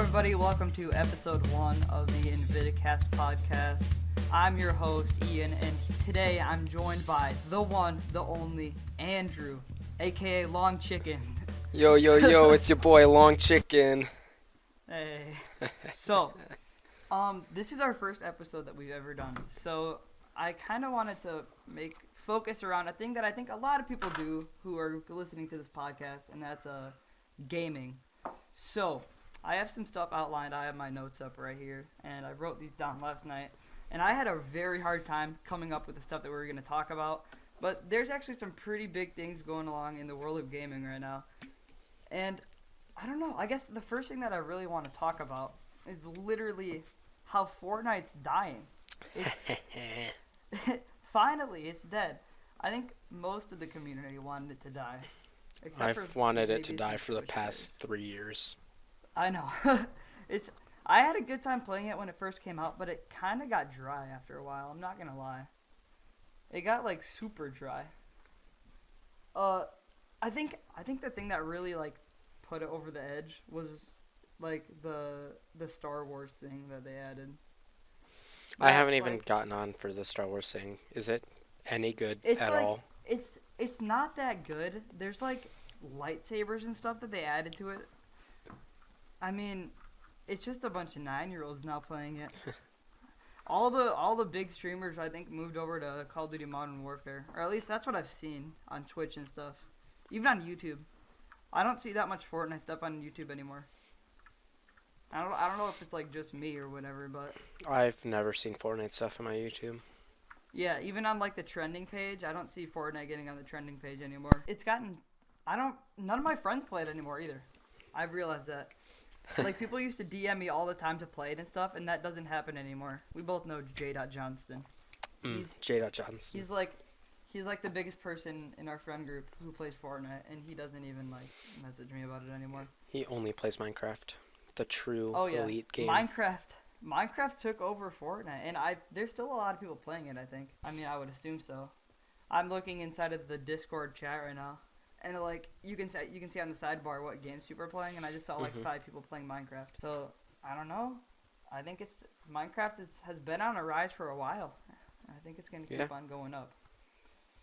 everybody. Welcome to episode 1 of the Inviticast Podcast. I'm your host, Ian, and today I'm joined by the one, the only, Andrew AKA LongChicken. Yo, it's your boy LongChicken. Hey. So, this is our first episode that we've ever done. So, I kind of wanted to focus around a thing that I think a lot of people do who are listening to this podcast, and that's gaming. So, I have some stuff outlined. I have my notes up right here, and I wrote these down last night. And I had a very hard time coming up with the stuff that we were going to talk about. But there's actually some pretty big things going along in the world of gaming right now. And I don't know. I guess the first thing that I really want to talk about is literally how Fortnite's dying. Finally, it's dead. I think most of the community wanted it to die. I've wanted it to die for the past 3 years. I know. I had a good time playing it when it first came out, but it kind of got dry after a while. I'm not going to lie. It got, like, super dry. I think the thing that really, like, put it over the edge was, like, the Star Wars thing that they added. I haven't even gotten on for the Star Wars thing. Is it any good at all? It's not that good. There's, like, lightsabers and stuff that they added to it. I mean, it's just a bunch of 9-year-olds now playing it. All the big streamers, I think, moved over to Call of Duty Modern Warfare. Or at least that's what I've seen on Twitch and stuff. Even on YouTube. I don't see that much Fortnite stuff on YouTube anymore. I don't know if it's, like, just me or whatever, but... I've never seen Fortnite stuff on my YouTube. Yeah, even on, like, the trending page, I don't see Fortnite getting on the trending page anymore. It's gotten... None of my friends play it anymore either. I've realized that. Like, people used to DM me all the time to play it and stuff, and that doesn't happen anymore. We both know J. Johnston. J. Johnston. He's like the biggest person in our friend group who plays Fortnite, and he doesn't even, like, message me about it anymore. He only plays Minecraft. The true elite game. Minecraft took over Fortnite, and there's still a lot of people playing it, I think. I mean, I would assume so. I'm looking inside of the Discord chat right now. And, like, you can see on the sidebar what games people are playing, and I just saw, like, 5 people playing Minecraft. So, I don't know. I think Minecraft has been on a rise for a while. I think it's going to keep on going up.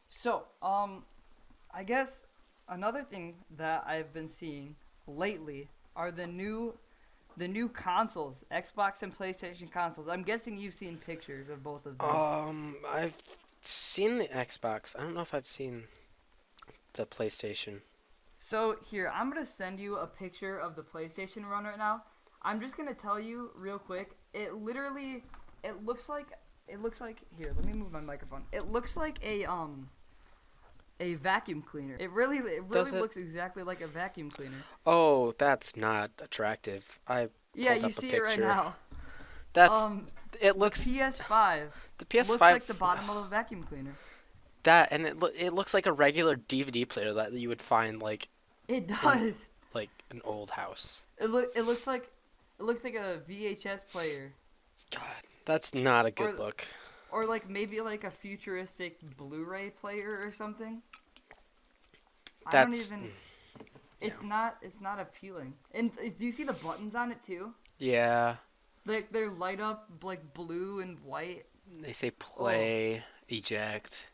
So, I guess another thing that I've been seeing lately are the new consoles, Xbox and PlayStation consoles. I'm guessing you've seen pictures of both of them. I've seen the Xbox. I don't know if I've seen... the PlayStation. So here, I'm gonna send you a picture of the PlayStation run right now. I'm just gonna tell you real quick. It looks like here. Let me move my microphone. It looks like a vacuum cleaner. It really looks exactly like a vacuum cleaner. Oh, that's not attractive. You see it right now. That's it looks. The PS5. The PS5 looks like the bottom of a vacuum cleaner. That, and it looks like a regular DVD player that you would find, like... It does. Like an old house. It looks like a VHS player. God, that's not a good look. Or like maybe like a futuristic Blu-ray player or something. It's not appealing. And do you see the buttons on it too? Yeah. Like they're light up like blue and white. They say play, eject,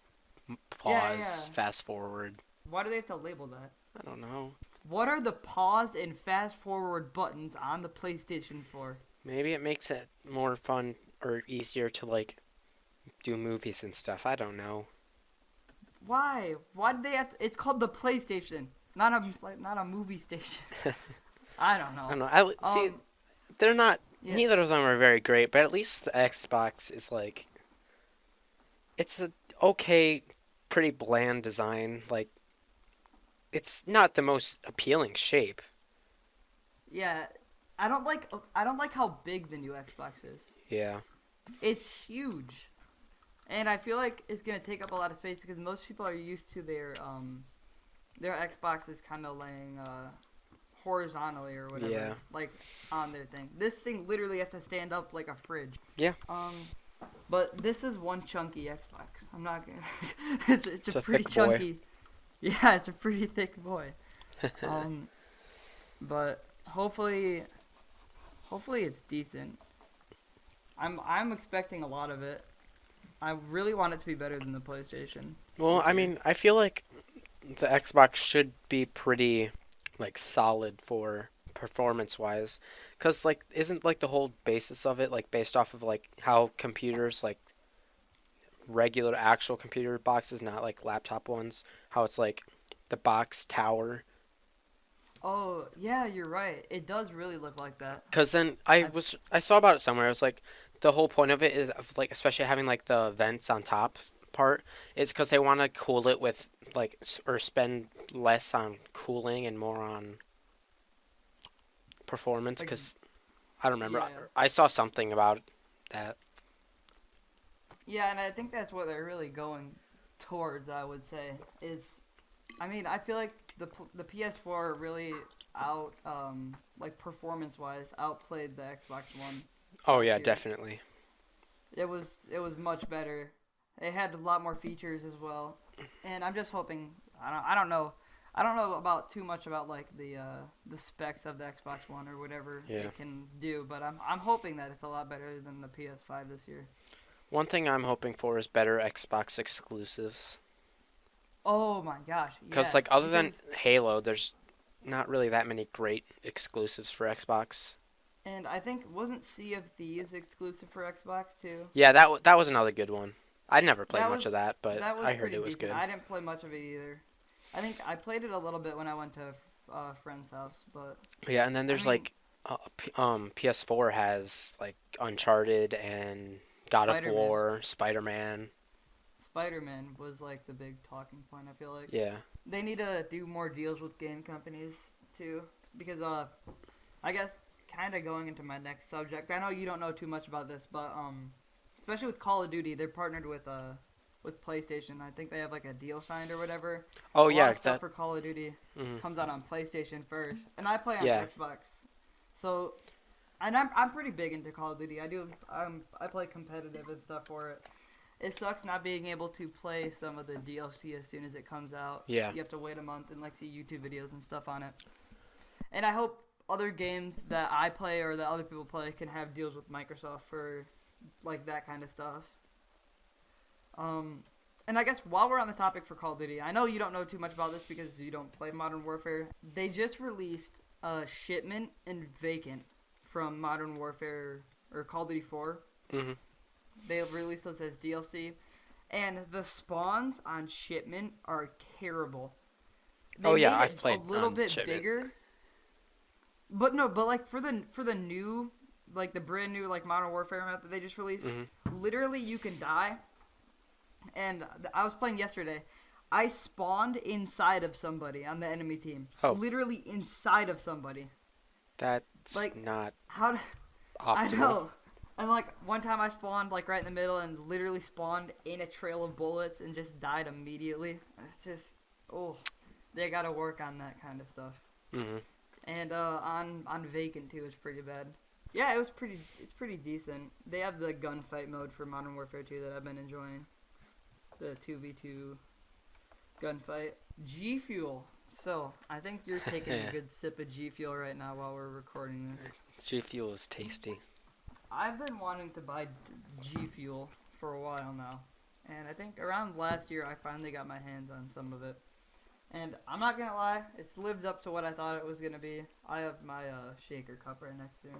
pause, fast forward. Why do they have to label that? I don't know. What are the pause and fast forward buttons on the PlayStation for? Maybe it makes it more fun or easier to, like, do movies and stuff. I don't know. Why? Why do they have to? It's called the PlayStation, not a movie station. I don't know. See, they're not. Yeah. Neither of them are very great, but at least the Xbox is like. It's a okay, pretty bland design. Like, it's not the most appealing shape. Yeah, I don't like how big the new Xbox is. Yeah. It's huge. And I feel like it's going to take up a lot of space because most people are used to their Xboxes kind of laying horizontally or whatever, like on their thing. This thing literally has to stand up like a fridge. Yeah. But this is one chunky Xbox. I'm not going to... It's a pretty chunky... Boy. Yeah, it's a pretty thick boy. But hopefully hopefully it's decent. I'm expecting a lot of it. I really want it to be better than the PlayStation. Well, this I year. mean, I feel like the Xbox should be pretty like solid for performance-wise, because like isn't like the whole basis of it like based off of like how computers like regular actual computer boxes, not like laptop ones, how it's like the box tower. Oh yeah, you're right. It does really look like that. Because then I I saw about it somewhere. It was like the whole point of it is of like especially having like the vents on top part is because they want to cool it with like or spend less on cooling and more on performance. like Because I don't remember. yeah. I saw something about that. Yeah, and I think that's what they're really going towards. I would say is, I mean, I feel like the PS4 really out like performance wise outplayed the Xbox One Oh last yeah, year. definitely. It was much better. It had a lot more features as well, and I'm just hoping. I don't know about too much about like the specs of the Xbox One or whatever Yeah. it can do, but I'm hoping that it's a lot better than the PS5 this year. One thing I'm hoping for is better Xbox exclusives. Oh my gosh, Because yes, like other than because Halo, there's not really that many great exclusives for Xbox. and I think wasn't Sea of Thieves exclusive for Xbox too? Yeah, that was another good one. I never played That much of was that, but that was I heard pretty it was decent. good. I didn't play much of it either. I think I played it a little bit when I went to a friend's house, but Yeah, and then I there's mean, like PS4 has like Uncharted and God of Spider-Man. War, Spider-Man. Spider-Man was like the big talking point. I feel like Yeah. they need to do more deals with game companies too, because I guess kind of going into my next subject. I know you don't know too much about this, but especially with Call of Duty, they're partnered with PlayStation. I think they have like a deal signed or whatever. Oh A lot yeah, of stuff for Call of Duty mhm. comes out on PlayStation first, and I play on Yeah. Xbox. So, and I'm pretty big into Call of Duty. I play competitive and stuff for it. It sucks not being able to play some of the DLC as soon as it comes out. Yeah. You have to wait a month and like see YouTube videos and stuff on it. And I hope other games that I play or that other people play can have deals with Microsoft for like that kind of stuff. And I guess while we're on the topic for Call of Duty, I know you don't know too much about this because you don't play Modern Warfare. They just released Shipment and Vacant from Modern Warfare or Call of Duty 4. Mhm. They released those as DLC, and the spawns on Shipment are terrible. They Oh yeah, made I've it a played little on bit Shipment. bigger, but no, but like for the new, like the brand new like Modern Warfare map that they just released, Mhm. literally you can die. And I was playing yesterday. I spawned inside of somebody on the enemy team. Oh. Literally inside of somebody. That's Like, not how? I optimal. know. And like one time I spawned like right in the middle and literally spawned in a trail of bullets and just died immediately. It's just they gotta work on that kind of stuff. Mhm. And on Vacant too, it's pretty bad. Yeah, it's pretty decent. They have the gunfight mode for Modern Warfare 2 that I've been enjoying. The 2v2 gunfight. G Fuel. So, I think you're taking a good sip of G Fuel right now while we're recording this. G Fuel is tasty. I've been wanting to buy G Fuel for a while now. And I think around last year I finally got my hands on some of it. And I'm not gonna lie, it's lived up to what I thought it was gonna be. I have my shaker cup right next to me.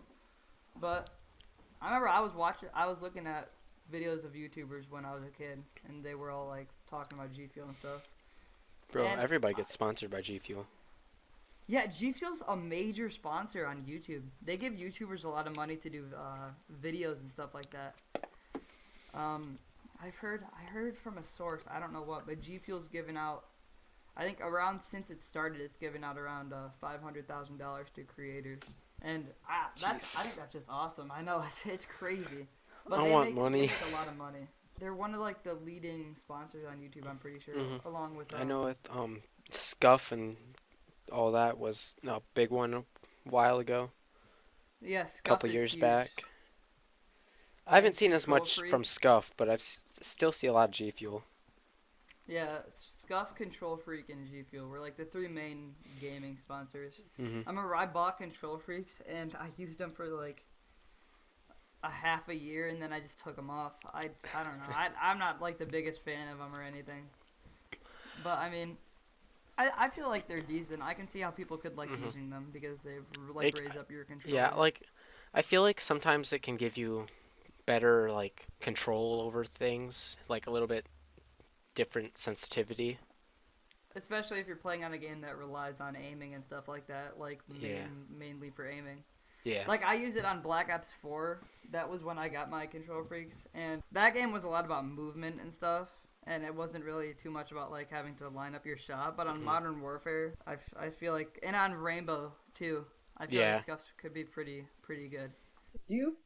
But I remember I was looking at videos of YouTubers when I was a kid, and they were all like talking about G Fuel and stuff. Bro, And everybody gets sponsored by G Fuel. yeah, G Fuel's a major sponsor on YouTube. They give YouTubers a lot of money to do videos and stuff like that. I heard from a source, I don't know what, but G Fuel's given out. I think around since it started, it's given out around $500,000 to creators, and I think that's just awesome. I know it's crazy, but I they want make money. a lot of money. They're one of like the leading sponsors on YouTube. I'm pretty sure, Mhm. along with I know it. Scuff and all that was a big one a while ago, yeah, a Scuff couple is years huge. back. I haven't And seen as Control much Freak. from Scuff, but still see a lot of G Fuel. Yeah, Scuff, Control Freak, and G Fuel were like the three main gaming sponsors. Mhm. I remember I bought Control Freaks and I used them for like a half a year, and then I just took them off. I don't know. I'm not like the biggest fan of them or anything. But I mean, I feel like they're decent. I can see how people could like Hmm. using them because they like It, raise up your yeah, controller. like I feel like sometimes it can give you better like control over things, like a little bit different sensitivity. Especially if you're playing on a game that relies on aiming and stuff like that, like Yeah, mainly for aiming. yeah, Like I use it on Black Ops 4. That was when I got my Control Freaks, and that game was a lot about movement and stuff. And it wasn't really too much about like having to line up your shot. But on hmm, Modern Warfare, I feel like, and on Rainbow too, I feel like yeah. stuff could be pretty good. You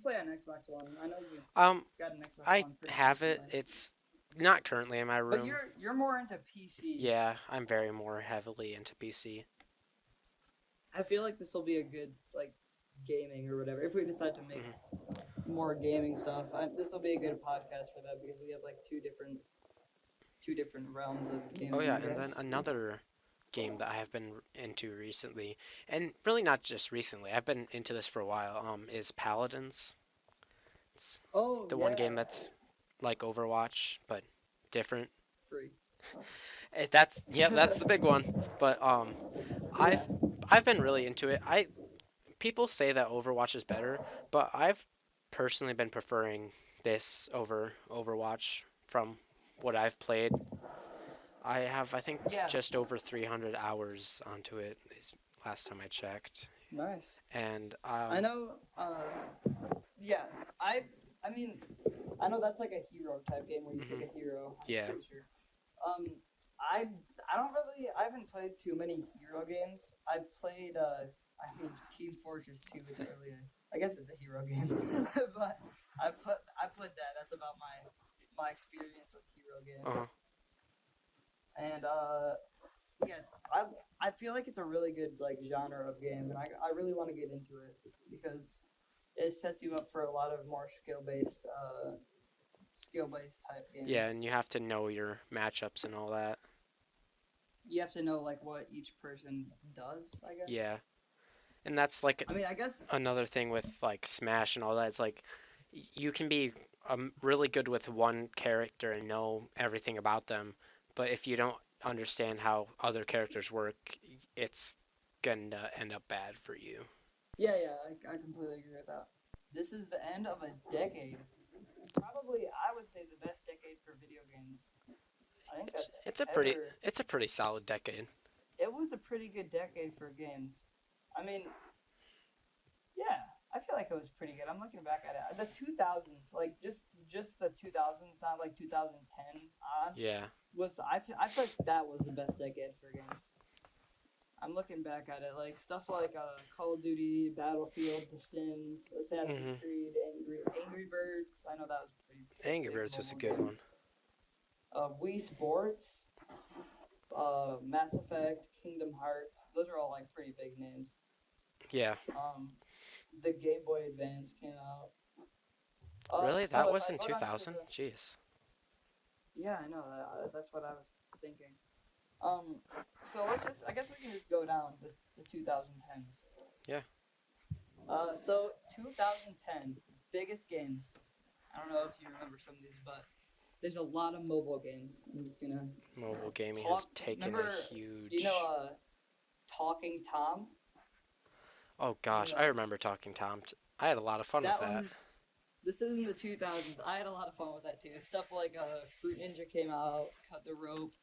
play on Xbox One? I know you Um, got an Xbox I One pretty have it. recently, It's not currently in my but room. you're more into PC. Yeah, I'm very more heavily into PC. I feel like this will be a good like gaming or whatever. If we decide to make Hmm. more gaming stuff, this will be a good podcast for that because we have like two different realms of Oh gaming, yeah, I and then guess. another game that I have been into recently, and really not just recently. I've been into this for a while. Is Paladins. It's Oh the one yeah, game that's like Overwatch but different. free. That's yeah, that's the big one. But Yeah, I've I've been really into it. I People say that Overwatch is better, but I've personally been preferring this over Overwatch from what I've played. I have, I think, yeah, just over 300 hours onto it last time I checked. nice. And I know. Yeah, I I mean, I know that's like a hero type game where you pick mhm, a hero. I'm yeah, pretty sure. Um, I I don't really I haven't played too many hero games. I played Team Fortress 2 is really I guess it's a hero game, but I played that. That's about my experience with hero games. uh-huh, And yeah, I feel like it's a really good like genre of game, and I really want to get into it because it sets you up for a lot of more skill based type yeah, games. and you have to know your matchups and all that. You have to know like what each person does, I guess. Yeah, and that's like I mean, I guess. another thing with like Smash and all that. It's like you can be really good with one character and know everything about them, but if you don't understand how other characters work, it's gonna end up bad for you. Yeah, yeah, I completely agree with that. This is the end of a decade. Probably, I would say the best decade for video games. I think It's that's it's a pretty ever. it's a pretty solid decade. It was a pretty good decade for games. I mean, yeah, I feel like it was pretty good. I'm looking back at it. The 2000s, like just the 2000s, not like 2010 on, Yeah. I feel like that was the best decade for games. I'm looking back at it, like stuff like Call of Duty, Battlefield, The Sims, Assassin's Hmm. Creed, Angry Birds. I know that was a pretty Angry big Birds was a mobile good game. one. Wii Sports, Mass Effect, Kingdom Hearts. Those are all like pretty big names. Yeah. Um, the Game Boy Advance came out. Really? So That if was I in go down to 2000? the Jeez. yeah, I know that's what I was thinking. Um, so I guess we can just go down the 2010s. Yeah. So 2010 biggest games. I don't know if you remember some of these, but there's a lot of mobile games. I'm just gonna Mobile gaming has talk. taken a Remember, do you know huge. Talking Tom? Oh You gosh, I remember Talking Tom. I had a lot of fun with that that. was. This is in the 2000s. I had a lot of fun with that too. Stuff like Fruit Ninja came out, Cut the Rope.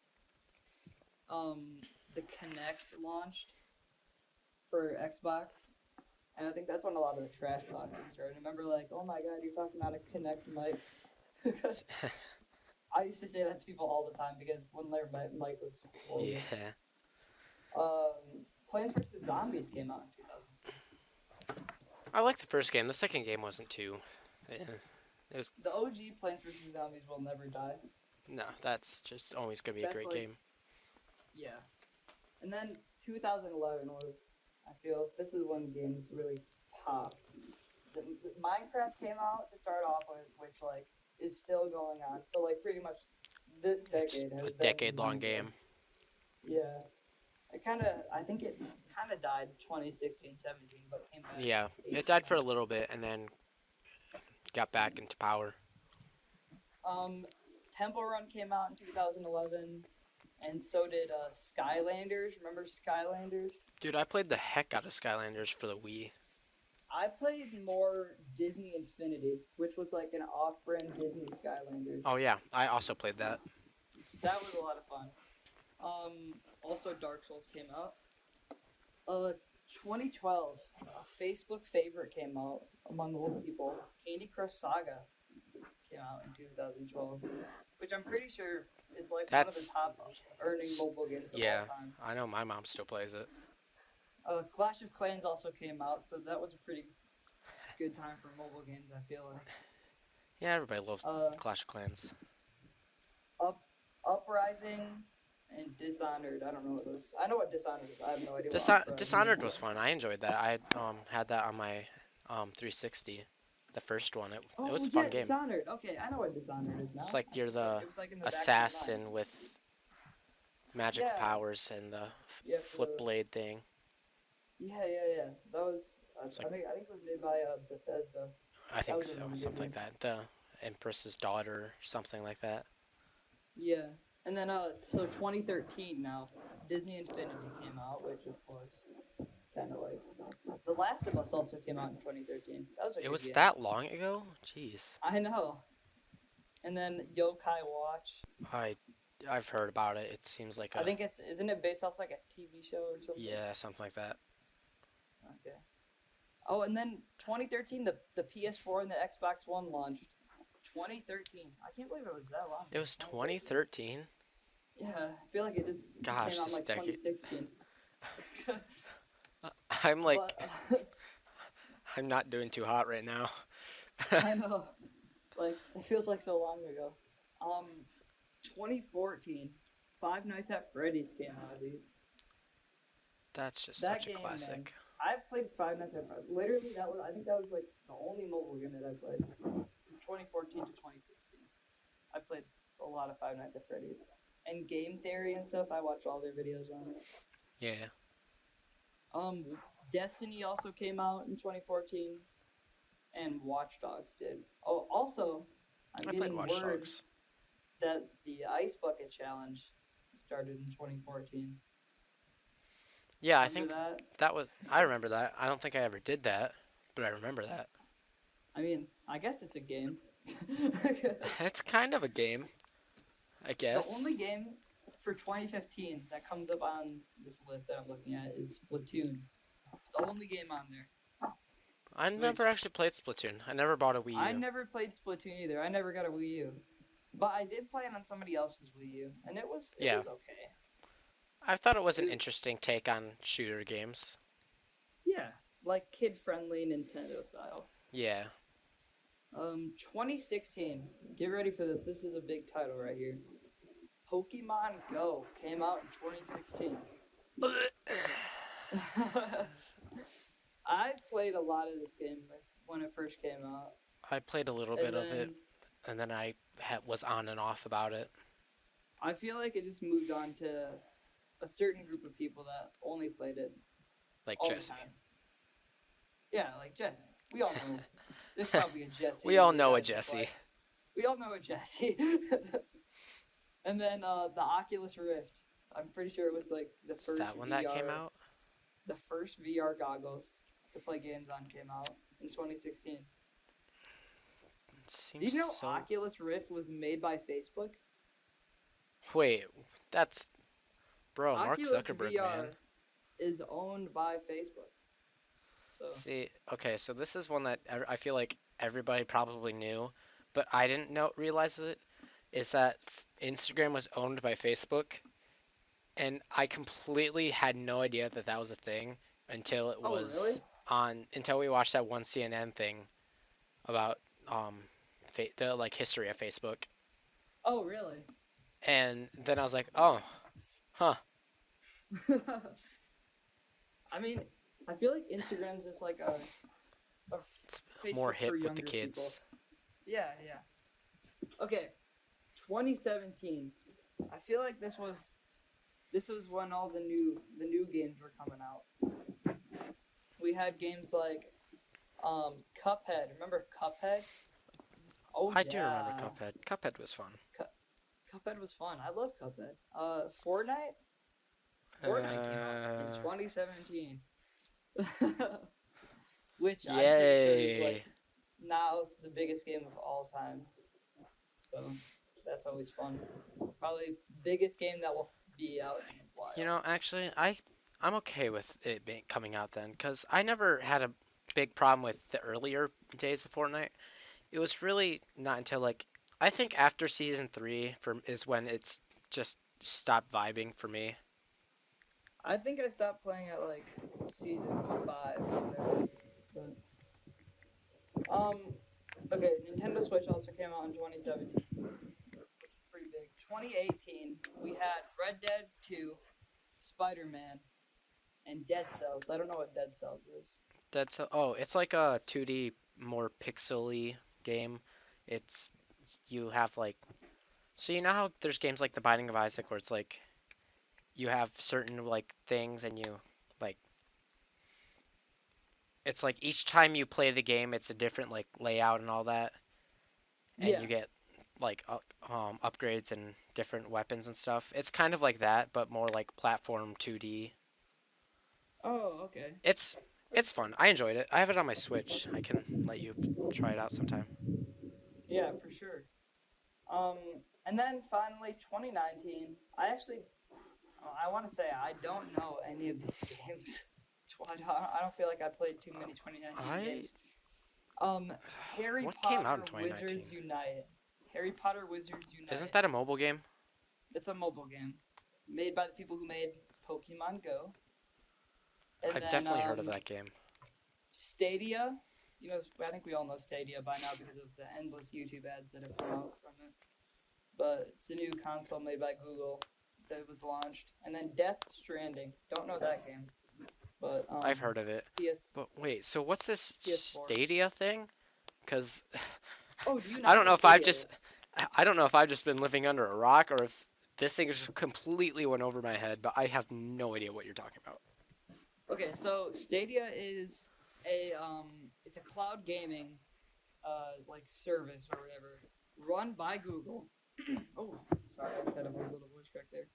The Kinect launched for Xbox, and I think that's when a lot of the trash talking started. I remember like, oh my god, you're talking on a Kinect mic. I used to say that to people all the time because when their mic was horrible. Yeah. Plants vs Zombies came out in 2000. I liked the first game. The second game wasn't too. Yeah. It was The OG Plants vs Zombies will never die. no. That's just always gonna be a That's great like game. yeah. And then 2011 was I feel this is when games really popped. The Minecraft came out to start off with, which like is still going on. So like pretty much this It's decade a has been decade-long Minecraft. game. Yeah. I think it kind of died 2016, 17, but came back Yeah, it died for a 18, little bit, and then got back into power. Temple Run came out in 2011, and so did Skylanders. Remember Skylanders? Dude, I played the heck out of Skylanders for the Wii. I played more Disney Infinity, which was like an off-brand Disney Skylanders. Oh yeah, I also played that. That was a lot of fun. Also Dark Souls came out. 2012, a Facebook favorite came out among old people. Candy Crush Saga came out in 2012, which I'm pretty sure is like one of the top earning mobile games of all time. I know my mom still plays it. Clash of Clans also came out, so that was a pretty good time for mobile games, I feel like. Yeah, everybody loves Clash of Clans. Uprising and Dishonored. I don't know what those. I know what Dishonored is. I have no idea what Uprising Dishonored is. was fun. I enjoyed that. I had that on my 360. The first one. It was a fun game. Dishonored. Okay, I know what Dishonored is now. It's like you're the assassin with magic powers and the flip blade thing. Yeah. That was. I think it was made by Bethesda. I think so, something like that. The Empress's Daughter, or something like that. Yeah, and then so 2013 now, Disney Infinity came out, which of course, kind of like The Last of Us also came out in 2013. That was a It good was game. that long ago? Jeez. I know. And then Yokai Watch. I've heard about it. It seems like I think isn't it based off like a TV show or something? Yeah, something like that. Okay. Oh, and then 2013, the PS4 and the Xbox One launched. 2013. I can't believe it was that long. It was 2013? Yeah, I feel like it just came out like 2016. I'm like, I'm not doing too hot right now. I know. Like, it feels like so long ago. 2014, Five Nights at Freddy's came out, dude. That's just such a classic. Man, I've played Five Nights at Freddy's. Literally, I think that was like the only mobile game that I played. From 2014 to 2016. I played a lot of Five Nights at Freddy's. And Game Theory and stuff, I watch all their videos on it. Yeah. Destiny also came out in 2014. And Watch Dogs did. Oh, also, I'm getting word that the Ice Bucket Challenge started in 2014. Yeah, I think that was. I remember that. I don't think I ever did that, but I remember that. I mean, I guess it's a game. It's kind of a game, I guess. The only game for 2015 that comes up on this list that I'm looking at is Splatoon. The only game on there. I never actually played Splatoon. I never bought a Wii U. I never played Splatoon either. I never got a Wii U. But I did play it on somebody else's Wii U, and it was okay. I thought it was an interesting take on shooter games. Yeah, like kid-friendly Nintendo style. Yeah. 2016. Get ready for this. This is a big title right here. Pokemon Go came out in 2016. I played a lot of this game when it first came out. I played a little bit of it, and then I was on and off about it. I feel like it just moved on to a certain group of people that only played it. Like all Jesse. The time. Yeah, like Jesse. We all know. There's probably a Jesse. We all know a Jesse. We all know a Jesse. And then the Oculus Rift. I'm pretty sure it was like the first. Is that when that came out? The first VR goggles to play games on came out in 2016. Did you know Oculus Rift was made by Facebook? Wait, that's... Bro, Oculus Mark Zuckerberg, VR man. is owned by Facebook. So. See, okay, so this is one that I feel like everybody probably knew, but I didn't realize it, is that Instagram was owned by Facebook, and I completely had no idea that that was a thing until it was until we watched that one CNN thing about the like history of Facebook. Oh, really? And then I was like, oh, huh. I mean, I feel like Instagram's just like a it's more hip with the kids. People. Yeah. Okay, 2017. I feel like this was when all the new games were coming out. We had games like Cuphead. Remember Cuphead? Oh I do remember yeah, Cuphead. Cuphead was fun. Cu- Cuphead was fun. I love Cuphead. Fortnite. Fortnite came out in Uh, 2017, which I'm pretty sure is like Yay. now the biggest game of all time. So that's always fun. Probably biggest game that will be out in a You while. know, actually, I'm okay with it being coming out then, because I never had a big problem with the earlier days of Fortnite. It was really not until like I think after season three for is when it's just stopped vibing for me. I think I stopped playing at like season 5 or whatever. But okay, Nintendo Switch also came out in 2017, which is pretty big. 2018, we had Red Dead 2, Spider-Man, and Dead Cells. I don't know what Dead Cells is. It's like a 2D more pixely game. It's you have like so you know how there's games like The Binding of Isaac where it's like you have certain like things and you like it's like each time you play the game it's a different like layout and all that and you Yeah. get like upgrades and different weapons and stuff. It's kind of like that but more like platform 2D. Oh, okay. It's That's it's cool. fun. I enjoyed it. I have it on my Switch. I can let you try it out sometime. Yeah, for sure. Um, and then finally, 2019. I want to say I don't know any of these games. I don't feel like I played too many 2019 I games. Harry what came out in Potter Wizards 2019? Unite. Harry Potter Wizards Isn't Unite. that a mobile game? It's a mobile game made by the people who made Pokemon Go. And I've then definitely heard of that game. Stadia. You know, I think we all know Stadia by now because of the endless YouTube ads that have come out from it. But it's a new console made by Google that was launched. And then Death Stranding. Don't know that game, but I've heard of it. PS But wait, so what's this PS4. Stadia thing? Because Oh, do you I not don't know know what if I've Stadia just is? I don't know if I've just been living under a rock or if this thing just completely went over my head, but I have no idea what you're talking about. Okay, so Stadia is it's a cloud gaming like service or whatever run by Google. Oh, sorry, I just had a little voice crack there.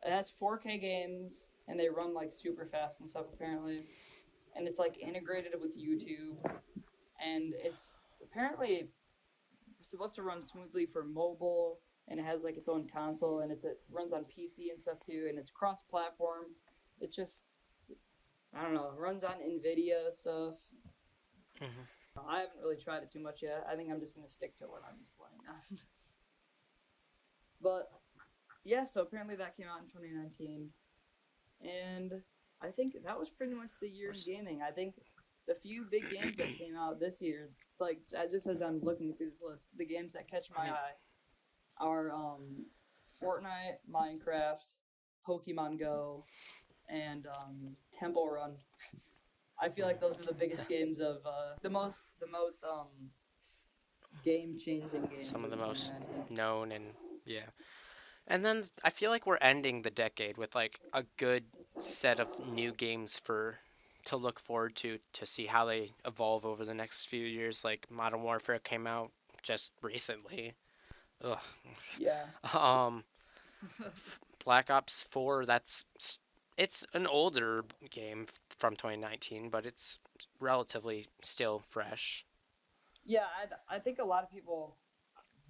It has 4K games and they run like super fast and stuff apparently, and it's like integrated with YouTube, and it's apparently supposed to run smoothly for mobile, and it has like its own console, and it runs on PC and stuff too, and it's cross-platform. It's just I don't know, it runs on Nvidia stuff. Hmm. I haven't really tried it too much yet. I think I'm just gonna stick to what I'm playing on. But yeah, so apparently that came out in 2019, and I think that was pretty much the year in gaming. I think the few big games that came out this year, like just as I'm looking through this list, the games that catch I my mean, eye are Fortnite, Minecraft, Pokemon Go, and Temple Run. I feel like those are the biggest games of the most game changing games some of of the most 2019. known and yeah. And then I feel like we're ending the decade with like a good set of new games for to look forward to see how they evolve over the next few years. Like Modern Warfare came out just recently. Ugh. Yeah. Um, Black Ops 4, it's an older game from 2019, but it's relatively still fresh. Yeah, I think a lot of people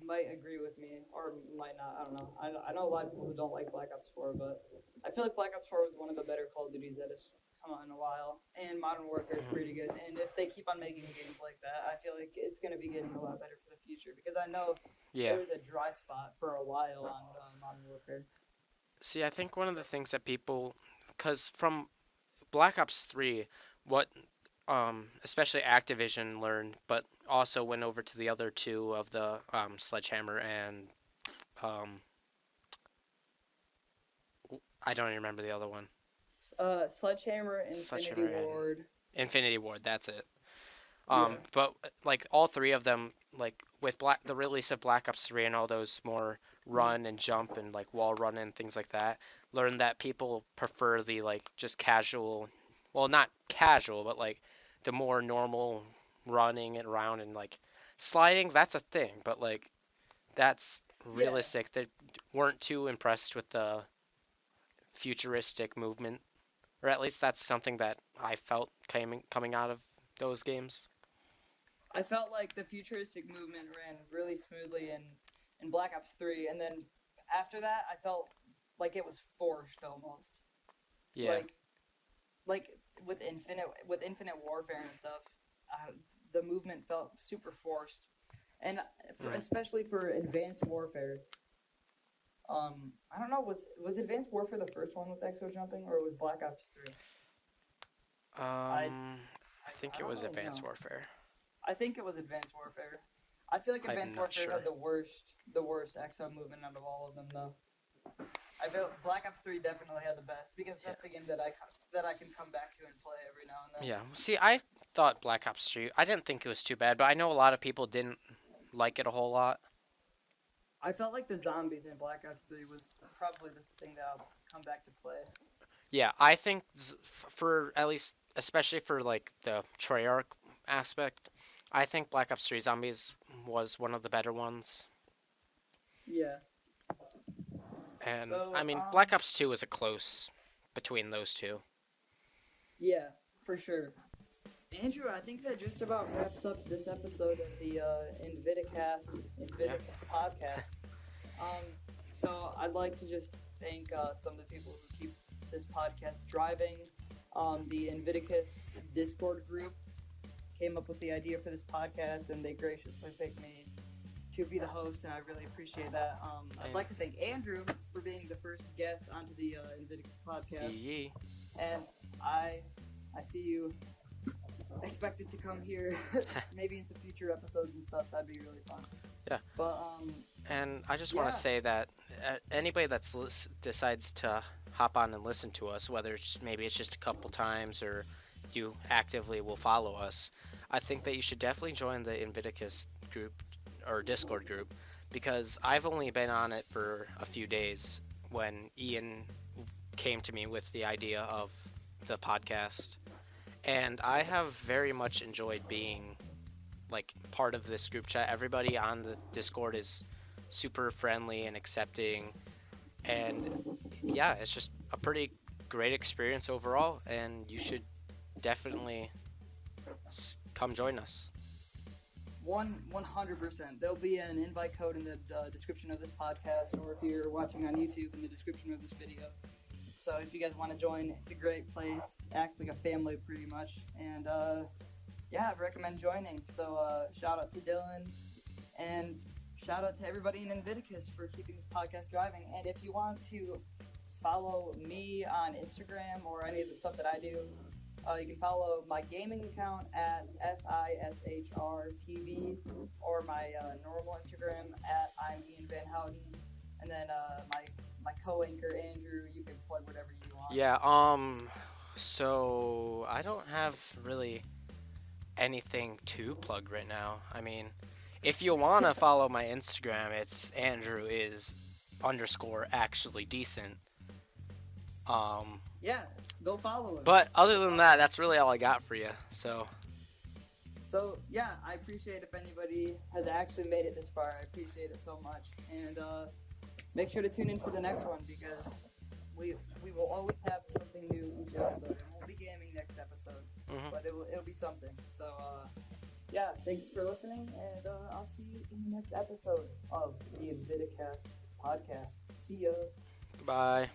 might agree with me or might not. I don't know. I know a lot of people who don't like Black Ops 4, but I feel like Black Ops 4 was one of the better Call of Duties that has come out in a while. And Modern Warfare is pretty Mhm. good. And if they keep on making games like that, I feel like it's going to be getting a lot better for the future because I know there Yeah. was a dry spot for a while on Modern Warfare. See, I think one of the things that people, because from Black Ops 3, what especially Activision learned, but also went over to the other two of the Sledgehammer and um, I don't even remember the other one. Sledgehammer, Infinity Sledgehammer and Ward. Infinity Ward. That's it. Yeah. But like all three of them, like with the release of Black Ops 3 and all those more Mhm. run and jump and like wall run and things like that, learned that people prefer the like just casual, well not casual, but like the more normal running around and like sliding, that's a thing, but like that's Yeah, realistic. They weren't too impressed with the futuristic movement, or at least that's something that I felt coming out of those games. I felt like the futuristic movement ran really smoothly in Black Ops 3, and then after that, I felt like it was forced almost. Yeah. Like like with Infinite Warfare and stuff, uh, the movement felt super forced, and Mm. especially for Advanced Warfare. I don't know. Was Advanced Warfare the first one with exo jumping, or was Black Ops 3? I I think I it don't was really Advanced know. Warfare. I think it was Advanced Warfare. I feel like I'm Advanced not Warfare had sure. the worst exo movement out of all of them, though. I feel Black Ops 3 definitely had the best because Yeah. that's the game that I can come back to and play every now and then. Yeah. See, I thought Black Ops 3, I didn't think it was too bad, but I know a lot of people didn't like it a whole lot. I felt like the zombies in Black Ops 3 was probably the thing that I'll come back to play. Yeah, I think for at least, especially for like the Treyarch aspect, I think Black Ops 3 Zombies was one of the better ones. Yeah. And I So, mean, Black Ops 2 was a close between those two. yeah, for sure. Andrew, I think that just about wraps up this episode of the Yeah. Inviticus podcast. Um, so I'd like to just thank some of the people who keep this podcast driving. The Inviticus Discord group came up with the idea for this podcast, and they graciously picked me to be the host, and I really appreciate that. I'd like to thank Andrew for being the first guest onto the Inviticus podcast, Yee. and I see you expected to come here maybe in some future episodes and stuff. That'd be really fun. Yeah. But And I just want yeah. to say that anybody that's decides to hop on and listen to us, whether maybe it's just a couple times or you actively will follow us, I think that you should definitely join the Inviticus group or Discord group because I've only been on it for a few days when Ian came to me with the idea of the podcast. And I have very much enjoyed being like part of this group chat. Everybody on the Discord is super friendly and accepting, and yeah, it's just a pretty great experience overall. And you should definitely come join us. 100%. There'll be an invite code in the description of this podcast, or if you're watching on YouTube, in the description of this video. So if you guys want to join, it's a great place. It acts like a family pretty much, and yeah, I recommend joining. So shout out to Dylan, and shout out to everybody in Inviticus for keeping this podcast driving. And if you want to follow me on Instagram or any of the stuff that I do, you can follow my gaming account at FISHRTV or my normal Instagram at I'm Ian Van Houten. And then my co-anchor Andrew, you can plug whatever you want. Yeah, so I don't have really anything to plug right now. I mean, if you want to follow my Instagram, it's Andrew is underscore actually decent. Yeah, go follow him. But other than that, that's really all I got for you. So yeah, I appreciate if anybody has actually made it this far. I appreciate it so much. And make sure to tune in for the next one because we will always have something new each episode. It won't be gaming next episode, but it'll be something. So yeah, thanks for listening, and I'll see you in the next episode of the Inviticast podcast. See ya. goodbye.